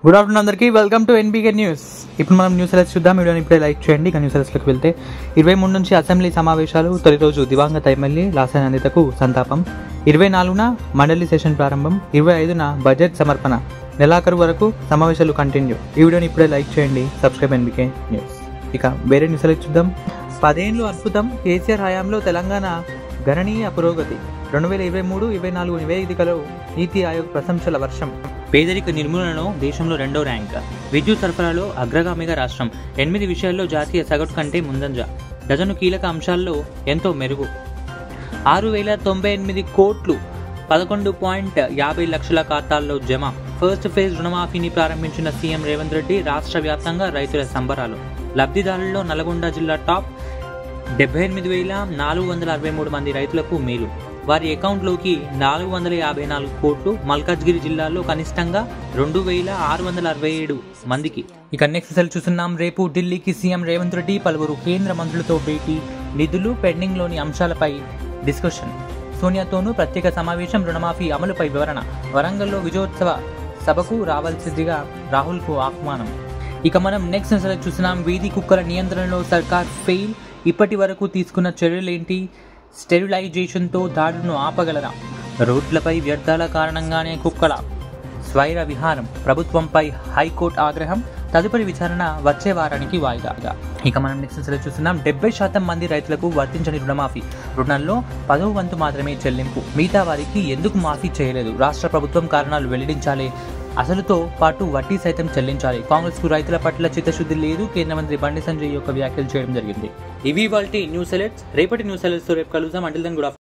Good afternoon అందరికీ welcome to NBK news. ఇప్పుడు మనం న్యూస్ అలర్ట్స్ చూద్దాం. వీడియోని ఇప్పుడే లైక్ చేయండి. ఇక న్యూస్ అలర్ట్స్లోకి వెళ్తే 23 నుంచి అసెంబ్లీ సమావేశాలు. తొలి రోజు దివంగత ఎమ్మెల్యే లాసెన్ అనితకు సంతాపం. 24న మండలి సెషన్ ప్రారంభం. 25న బడ్జెట్ సమర్పణ. నెలాఖరు వరకు సమావేశాలు కంటిన్యూ. ఈ వీడియోని ఇప్పుడే లైక్ చేయండి. Subscribe NBK news. ఇక వేరే న్యూస్ అలర్ట్స్ చూద్దాం. 10 ఏళ్లు అద్భుతం. కేసీఆర్ హయాంలో తెలంగాణ గణనీయ పురోగతి. 2023-24 నివేదికలో నీతి ఆయోగ్ ప్రశంసల వర్షం. పేదరిక నిర్మూలనలో దేశంలో 2వ ర్యాంక్. విద్యుత్ సరఫరాలో అగ్రగామిగా రాష్ట్రం. 8 విషయాల్లో జాతీయ సగటు కంటే ముందంజ. డజను కీలక అంశాల్లో ఎంతో మెరుగు. 6,098 కోట్లు 11.50 లక్షల ఖాతాల్లో జమ. ఫస్ట్ ఫేజ్ రుణమాఫీని ప్రారంభించిన సీఎం రేవంత్ రెడ్డి. రాష్ట్ర వ్యాప్తంగా రైతుల సంబరాలు. లబ్ధిదారుల్లో నల్గొండ జిల్లా టాప్. 78,463 మంది రైతులకు మేలు. వారి అకౌంట్లోకి 454 కోట్లు. మల్కాజ్గిరి జిల్లాలో కనిష్టంగా 2,667 మందికి. ఇక నెక్స్ట్ చూస్తున్నాం. రేపు ఢిల్లీకి సీఎం రేవంత్ రెడ్డి. పలువురు కేంద్ర మంత్రులతో భేటీ. నిధులు పెండింగ్లోని అంశాలపై డిస్కషన్. సోనియాతోనూ ప్రత్యేక సమావేశం. రుణమాఫీ అమలుపై వివరణ. వరంగల్లో విజయోత్సవ సభకు రావాల్సిందిగా రాహుల్కు ఆహ్వానం. ఇక మనం నెక్స్ట్ చూస్తున్నాం. వీధి కుక్కల నియంత్రణలో సర్కార్ ఫెయిల్. ఇప్పటి వరకు తీసుకున్న చర్యలేంటి? స్టెరిలైజేషన్తో దాడులను ఆపగలరా? రోడ్లపై వ్యర్థాల కారణంగానే కుక్కల స్వైర విహారం. ప్రభుత్వంపై హైకోర్టు ఆగ్రహం. తదుపరి విచారణ వచ్చే వారానికి వాయిదా. ఇక మనం నెక్స్ట్ చూస్తున్నాం. 70% మంది రైతులకు వర్తించని రుణమాఫీ. రుణంలో 10వ వంతు మాత్రమే చెల్లింపు. మిగతా వారికి ఎందుకు మాఫీ చేయలేదు? రాష్ట్ర ప్రభుత్వం కారణాలు వెల్లడించాలి. అసలుతో పాటు వడ్డీ సైతం చెల్లించాలి. కాంగ్రెస్ కు రైతుల పట్ల చిత్తశుద్ధి లేదు. కేంద్ర మంత్రి బండి సంజయ్ యొక్క వ్యాఖ్యలు చేయడం జరిగింది. ఇవి ఇవాల్టి న్యూస్ అలర్ట్స్. రేపటి న్యూస్ అలర్ట్స్ తో రేపు కలుద్దాం. Until then good afternoon.